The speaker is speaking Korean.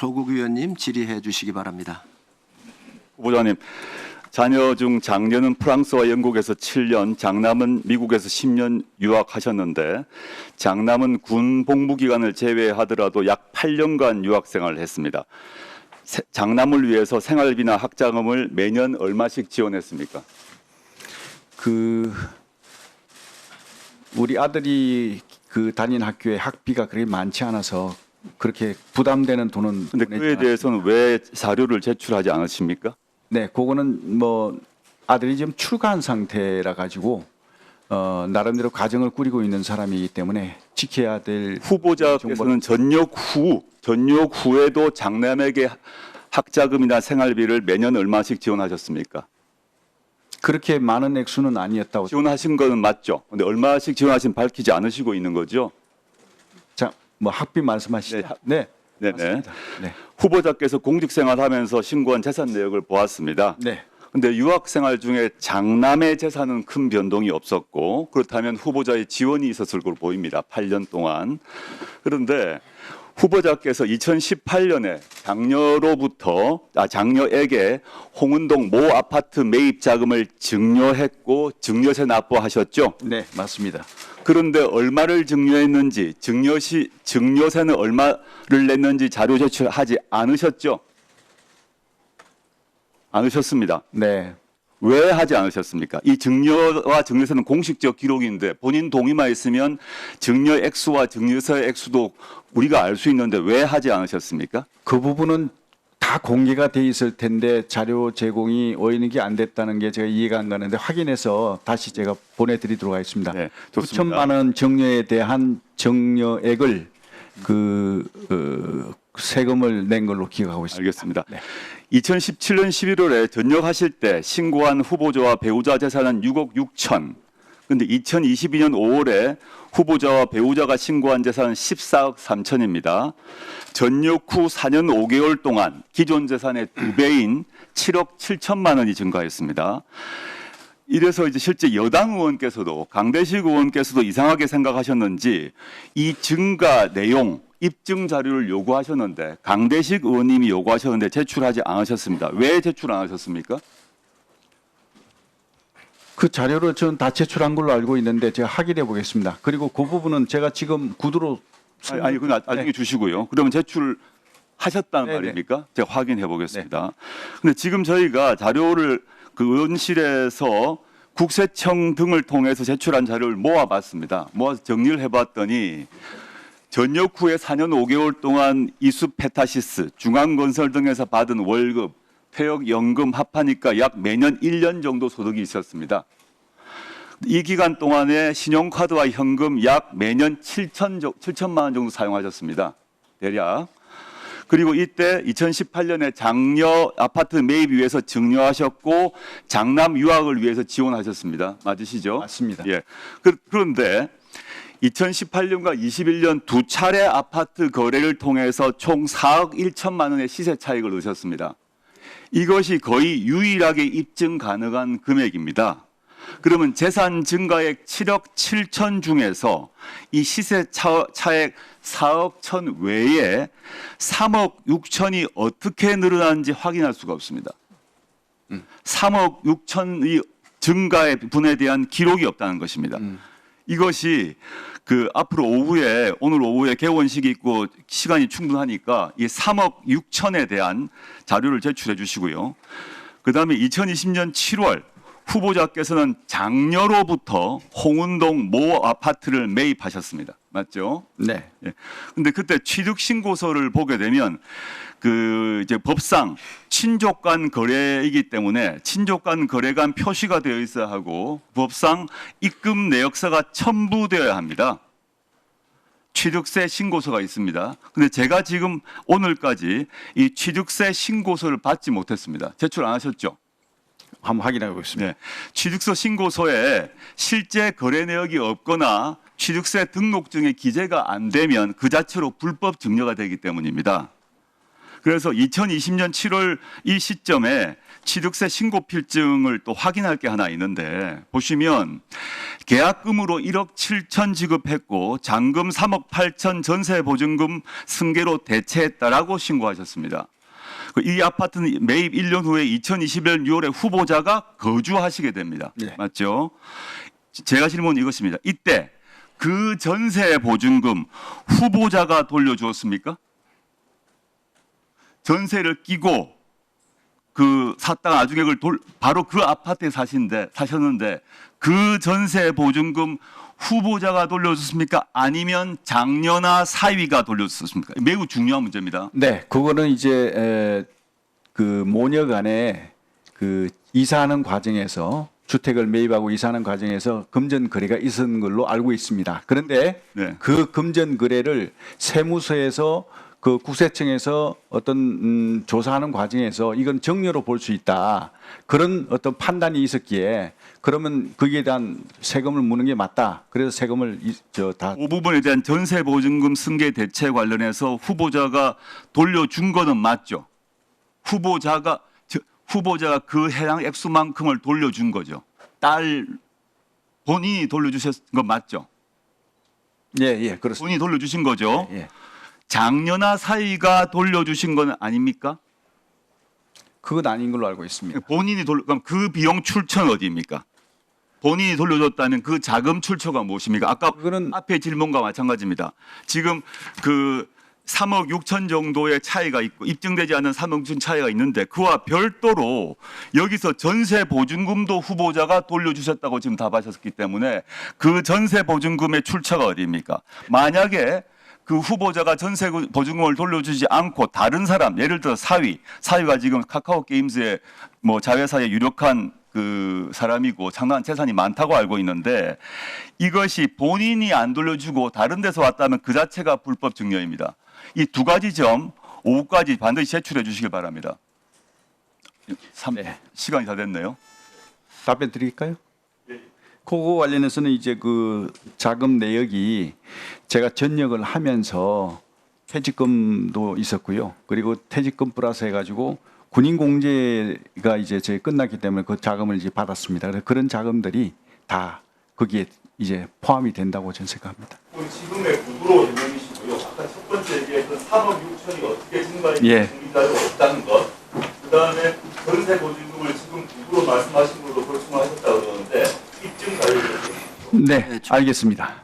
조국 의원님 질의해 주시기 바랍니다. 후보자님, 자녀 중 장녀는 프랑스와 영국에서 7년, 장남은 미국에서 10년 유학하셨는데 장남은 군 복무 기간을 제외하더라도 약 8년간 유학 생활을 했습니다. 장남을 위해서 생활비나 학자금을 매년 얼마씩 지원했습니까? 우리 아들이 다닌 학교에 학비가 그렇게 많지 않아서 그렇게 부담되는 돈은 근데 보내지 그에 대해서는 왜 자료를 제출하지 않으십니까? 네, 그거는 뭐 아들이 지금 출가한 상태라 가지고 나름대로 가정을 꾸리고 있는 사람이기 때문에 지켜야 될 후보자께서는 전역 후에도 장남에게 학자금이나 생활비를 매년 얼마씩 지원하셨습니까? 그렇게 많은 액수는 아니었다고. 지원하신 거는 맞죠? 근데 얼마씩 지원하신 밝히지 않으시고 있는 거죠? 자, 뭐 학비 말씀하시죠? 네. 네. 네네. 맞습니다. 네. 후보자께서 공직생활하면서 신고한 재산 내역을 보았습니다. 네. 근데 유학생활 중에 장남의 재산은 큰 변동이 없었고 그렇다면 후보자의 지원이 있었을 걸로 보입니다. 8년 동안. 그런데 후보자께서 2018년에 장녀에게 홍은동 모 아파트 매입 자금을 증여했고 증여세 납부하셨죠? 네, 맞습니다. 그런데 얼마를 증여했는지 증여세는 얼마를 냈는지 자료 제출하지 않으셨죠? 않으셨습니다. 네. 왜 하지 않으셨습니까? 이 증여와 증여세는 공식적 기록인데 본인 동의만 있으면 증여 액수와 증여세 액수도 우리가 알 수 있는데 왜 하지 않으셨습니까? 그 부분은 다 공개가 돼 있을 텐데 자료 제공이 어인이 안 됐다는 게 제가 이해가 안 가는데 확인해서 다시 제가 보내드리도록 하겠습니다. 네, 좋습니다. 9천만 원 증여에 대한 증여액을 세금을 낸 걸로 기억하고 있습니다. 알겠습니다. 네. 2017년 11월에 전역하실 때 신고한 후보자와 배우자 재산은 6억 6천. 근데 2022년 5월에 후보자와 배우자가 신고한 재산은 14억 3천입니다. 전역 후 4년 5개월 동안 기존 재산의 2배인 7억 7천만 원이 증가했습니다. 이래서 이제 실제 여당 의원께서도 강대식 의원께서도 이상하게 생각하셨는지 이 증가 내용 입증 자료를 요구하셨는데 강대식 의원님이 요구하셨는데 제출하지 않으셨습니다. 왜 제출 안 하셨습니까? 그 자료를 저는 다 제출한 걸로 알고 있는데 제가 확인해 보겠습니다. 그리고 그 부분은 제가 지금 구두로 아니 그건 나중에 주시고요. 그러면 제출하셨다는 네네. 말입니까? 제가 확인해 보겠습니다. 근데 지금 저희가 자료를 그 의원실에서 국세청 등을 통해서 제출한 자료를 모아봤습니다. 모아서 정리를 해봤더니 전역 후에 4년 5개월 동안 이수페타시스, 중앙건설 등에서 받은 월급, 퇴역연금 합하니까 약 매년 1년 정도 소득이 있었습니다. 이 기간 동안에 신용카드와 현금 약 매년 7천만 원 정도 사용하셨습니다. 대략. 그리고 이때 2018년에 장녀 아파트 매입 위해서 증여하셨고 장남 유학을 위해서 지원하셨습니다. 맞으시죠? 맞습니다. 예. 그런데 2018년과 21년 두 차례 아파트 거래를 통해서 총 4억 1천만 원의 시세 차익을 얻으셨습니다. 이것이 거의 유일하게 입증 가능한 금액입니다. 그러면 재산 증가액 7억 7천 중에서 이 시세 차액 4억 천 외에 3억 6천이 어떻게 늘어나는지 확인할 수가 없습니다. 3억 6천의 증가의 부분에 대한 기록이 없다는 것입니다. 이것이 앞으로 오늘 오후에 개원식이 있고 시간이 충분하니까 이 3억 6천에 대한 자료를 제출해 주시고요. 그다음에 2020년 7월 후보자께서는 장녀로부터 홍은동 모 아파트를 매입하셨습니다. 맞죠? 네. 예. 근데 그때 취득 신고서를 보게 되면 이제 법상 친족 간 거래이기 때문에 친족 간 거래가 표시가 되어 있어야 하고 법상 입금 내역서가 첨부되어야 합니다. 취득세 신고서가 있습니다. 근데 제가 지금 오늘까지 이 취득세 신고서를 받지 못했습니다. 제출 안 하셨죠? 한번 확인해 보겠습니다. 네. 취득서 신고서에 실제 거래 내역이 없거나 취득세 등록증에 기재가 안 되면 그 자체로 불법 증여가 되기 때문입니다. 그래서 2020년 7월 이 시점에 취득세 신고 필증을 또 확인할 게 하나 있는데 보시면 계약금으로 1억 7천 지급했고 잔금 3억 8천 전세 보증금 승계로 대체했다라고 신고하셨습니다. 이 아파트는 매입 1년 후에 2021년 6월에 후보자가 거주하시게 됩니다. 네. 맞죠? 제가 질문은 이것입니다. 이때 그 전세 보증금 후보자가 돌려주었습니까? 전세를 끼고 그 샀다가 나중에 그걸 바로 그 아파트에 사셨는데 그 전세 보증금 후보자가 돌려줬습니까? 아니면 장녀나 사위가 돌려줬습니까? 매우 중요한 문제입니다. 네, 그거는 이제 그 모녀간에 그 이사하는 과정에서 주택을 매입하고 이사하는 과정에서 금전 거래가 있었는 걸로 알고 있습니다. 그런데 네. 그 금전 거래를 세무서에서 그 국세청에서 어떤 조사하는 과정에서 이건 정려로 볼 수 있다. 그런 어떤 판단이 있었기에 그러면 거기에 대한 세금을 무는 게 맞다. 그래서 세금을 다 그 부분에 대한 전세 보증금 승계 대체 관련해서 후보자가 돌려준 거는 맞죠. 후보자가 그 해당 액수만큼을 돌려준 거죠. 딸 본인이 돌려주셨던 건 맞죠. 예, 그렇습니다. 본인이 돌려주신 거죠. 예. 장녀나 사위가 돌려주신 건 아닙니까? 그건 아닌 걸로 알고 있습니다. 그럼 그 비용 출처는 어디입니까? 본인이 돌려줬다면 그 자금 출처가 무엇입니까? 아까 그거는 앞에 질문과 마찬가지입니다. 지금 그 3억 6천 정도의 차이가 있고 입증되지 않은 3억 6천 차이가 있는데 그와 별도로 여기서 전세 보증금도 후보자가 돌려주셨다고 지금 답하셨기 때문에 그 전세 보증금의 출처가 어디입니까? 만약에 그 후보자가 전세 보증금을 돌려주지 않고 다른 사람, 예를 들어 사위가 지금 카카오 게임즈의 뭐 자회사의 유력한 그 사람이고 상당한 재산이 많다고 알고 있는데 이것이 본인이 안 돌려주고 다른 데서 왔다면 그 자체가 불법 증여입니다. 이 두 가지 점 오후까지 반드시 제출해 주시길 바랍니다. 네. 시간이 다 됐네요. 답변 드릴까요? 그거 관련해서는 이제 그 자금 내역이 제가 전역을 하면서 퇴직금도 있었고요. 그리고 퇴직금 플러스 해가지고 군인 공제가 이제 저희 끝났기 때문에 그 자금을 이제 받았습니다. 그래서 그런 자금들이 다 거기에 이제 포함이 된다고 저는 생각합니다. 지금의 부부로 유명이시고요. 아까 첫 번째 얘기했던 3억 6천이 어떻게 증가했는지 예. 증빙자료가 없다는 것. 그다음에 전세 보증금을 지금 부부로 말씀하신 걸로 보충하셨다고 그러는데 입증 자료를 네, 알겠습니다.